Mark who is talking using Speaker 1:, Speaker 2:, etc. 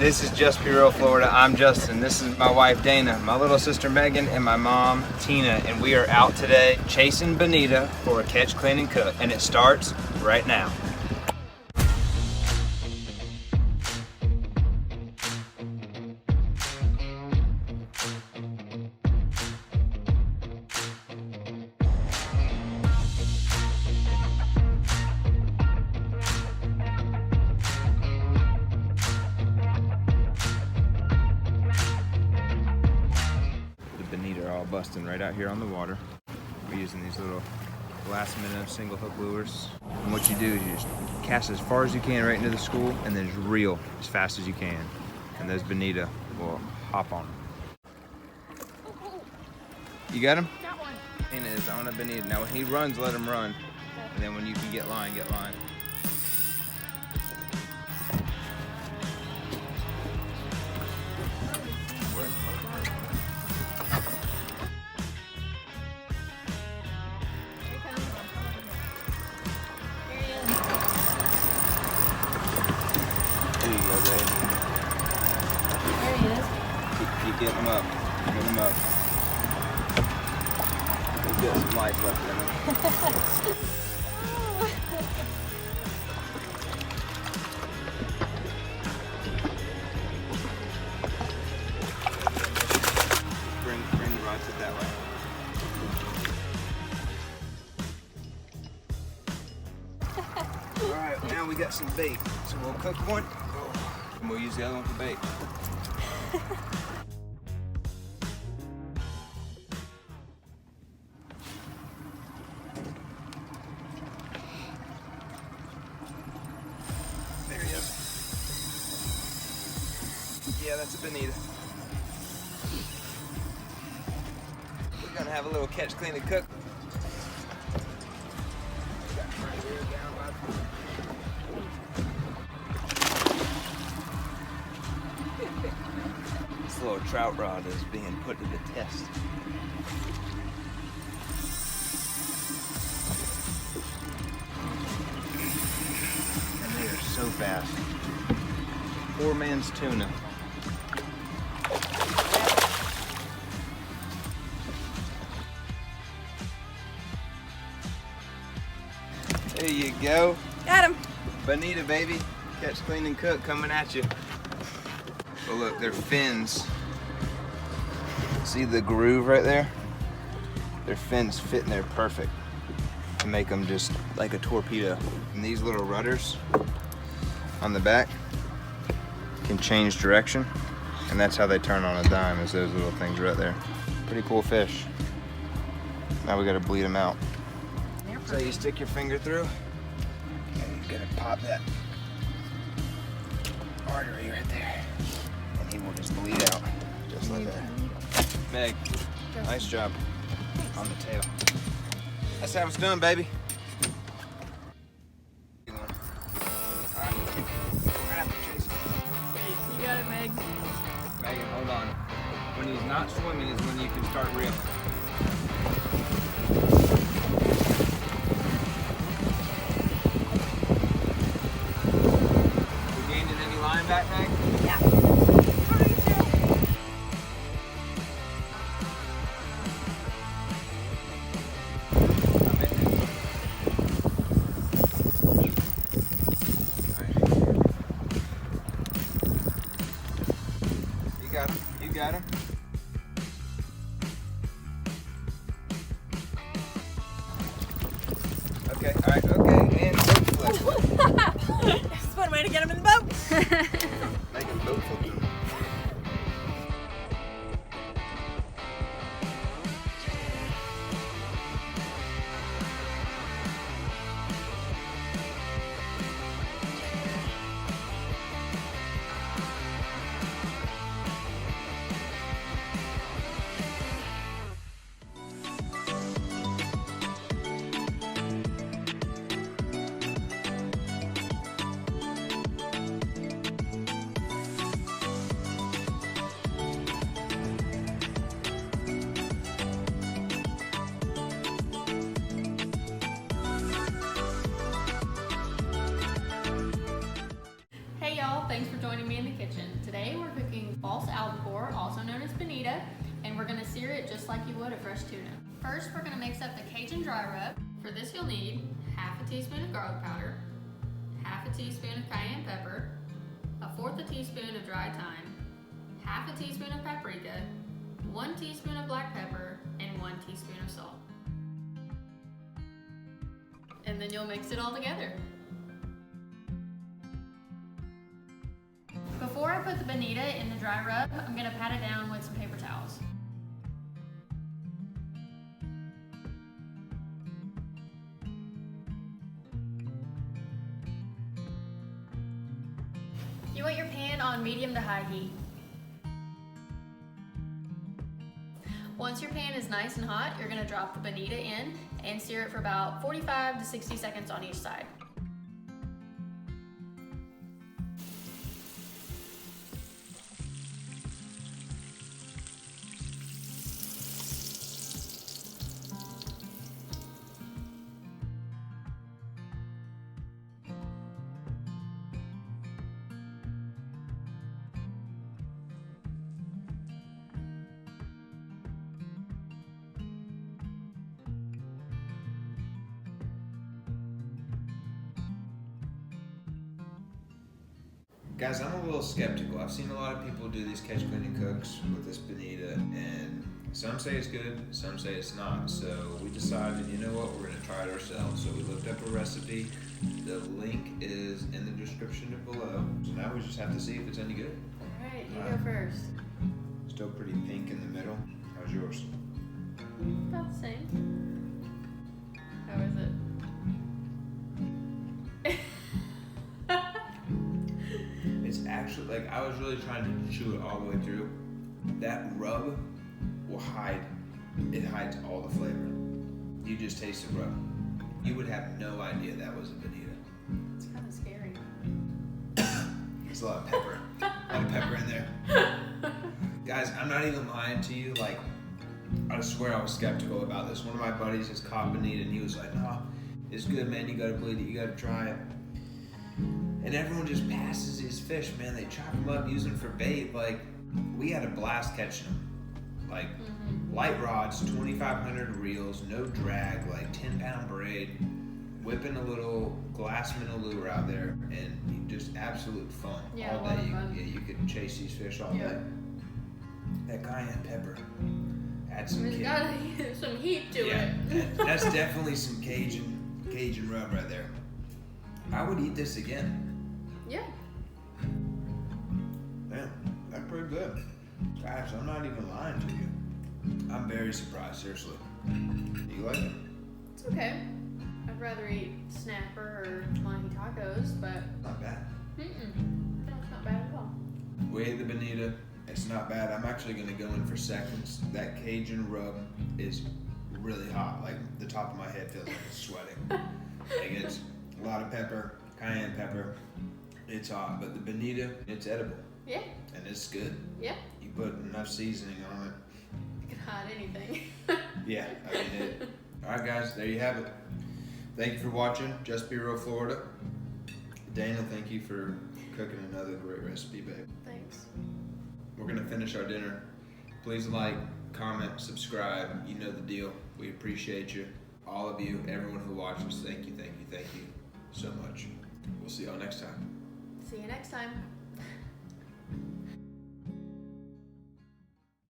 Speaker 1: This is Just Be Real Florida. I'm Justin. This is my wife Dana, my little sister Megan, and my mom Tina. And we are out today chasing bonita for a catch, clean, and cook. And it starts right now. Bonita are all busting right out here on the water. We're using these little last minute single hook lures. And what you do is you just cast as far as you can right into the school and then just reel as fast as you can. And those bonita will hop on them. You got him?
Speaker 2: Got one.
Speaker 1: Dana is on a bonita. Now when he runs, let him run. And then when you can get line, get line. There you go, babe.
Speaker 2: There he is.
Speaker 1: Keep getting him up. Get him up. He's got some life left in him. Bring the rod sit that way. Alright, now we got some bait. So we'll cook one, and we'll use the other one for bait. There he is. Yeah, that's a bonita. We're gonna have a little catch, clean, and cook. This little trout rod is being put to the test. And they are so fast. Poor man's tuna. There you go.
Speaker 2: Got him.
Speaker 1: Bonita, baby. Catch, clean, and cook coming at you. But look, their fins. See the groove right there? Their fins fit in there perfect to make them just like a torpedo. And these little rudders on the back can change direction. And that's how they turn on a dime, is those little things right there. Pretty cool fish. Now we gotta bleed them out. So you stick your finger through and you're gonna pop that artery right there. And he will just bleed out, just like that. Meg, nice job on the tail. That's how it's done, baby.
Speaker 2: You got it, Meg.
Speaker 1: Megan, hold on. When he's not swimming is when you can start reeling. We gained any line back, Meg?
Speaker 2: Yeah.
Speaker 1: You got him. Okay, all right, okay, and boat flip.
Speaker 2: That's one way to get him in the boat.
Speaker 1: Make him boat flip him.
Speaker 2: Hey y'all, thanks for joining me in the kitchen. Today we're cooking false albacore, also known as bonita, and we're gonna sear it just like you would a fresh tuna. First, we're gonna mix up the Cajun dry rub. For this you'll need half a teaspoon of garlic powder, half a teaspoon of cayenne pepper, a fourth a teaspoon of dry thyme, half a teaspoon of paprika, 1 teaspoon of black pepper, and 1 teaspoon of salt. And then you'll mix it all together. Before I put the bonita in the dry rub, I'm gonna pat it down with some paper towels. You want your pan on medium to high heat. Once your pan is nice and hot, you're gonna drop the bonita in and sear it for about 45 to 60 seconds on each side.
Speaker 1: Guys, I'm a little skeptical. I've seen a lot of people do these catch, clean, and cooks with this bonita, and some say it's good, some say it's not. So we decided, you know what, we're gonna try it ourselves. So we looked up a recipe. The link is in the description below. So now we just have to see if it's any good.
Speaker 2: All right, you go first.
Speaker 1: Still pretty pink in the middle. How's yours?
Speaker 2: About the same. How is it?
Speaker 1: It's actually, like, I was really trying to chew it all the way through. That rub will hide, it hides all the flavor. You just taste the rub. You would have no idea that was a bonita.
Speaker 2: It's kind of scary.
Speaker 1: There's a lot of pepper. A lot of pepper in there. Guys, I'm not even lying to you. Like, I swear I was skeptical about this. One of my buddies has caught bonita and he was like, no, it's good, man. You gotta believe it. You gotta try it. And everyone just passes these fish, man. They chop them up, use them for bait. Like, we had a blast catching them. Like, light rods, 2,500 reels, no drag, like 10-pound braid, whipping a little glass minnow lure out there, and just absolute fun.
Speaker 2: Yeah,
Speaker 1: all
Speaker 2: a lot
Speaker 1: day.
Speaker 2: of fun.
Speaker 1: You could chase these fish all day. That cayenne pepper had some
Speaker 2: It's
Speaker 1: kick.
Speaker 2: got some heat to it.
Speaker 1: That's definitely some Cajun rub right there. I would eat this again.
Speaker 2: Yeah.
Speaker 1: Man, that's pretty good. Guys, I'm not even lying to you. I'm very surprised, seriously. Do you like it?
Speaker 2: It's okay. I'd rather eat snapper or mahi tacos, but
Speaker 1: Not bad.
Speaker 2: no, it's not bad at all.
Speaker 1: We ate the bonita. It's not bad. I'm actually gonna go in for seconds. That Cajun rub is really hot. Like, the top of my head feels like it's sweating. Like, it's a lot of pepper, cayenne pepper. It's hot, but the bonita, it's edible.
Speaker 2: Yeah.
Speaker 1: And it's good.
Speaker 2: Yeah.
Speaker 1: You put enough seasoning on it.
Speaker 2: You can hide anything.
Speaker 1: Yeah, I mean it. Alright guys, there you have it. Thank you for watching Just Be Real Florida. Dana, thank you for cooking another great recipe, babe.
Speaker 2: Thanks.
Speaker 1: We're gonna finish our dinner. Please like, comment, subscribe. You know the deal. We appreciate you. All of you, everyone who watches, thank you so much. We'll see y'all next time.
Speaker 2: See you next time.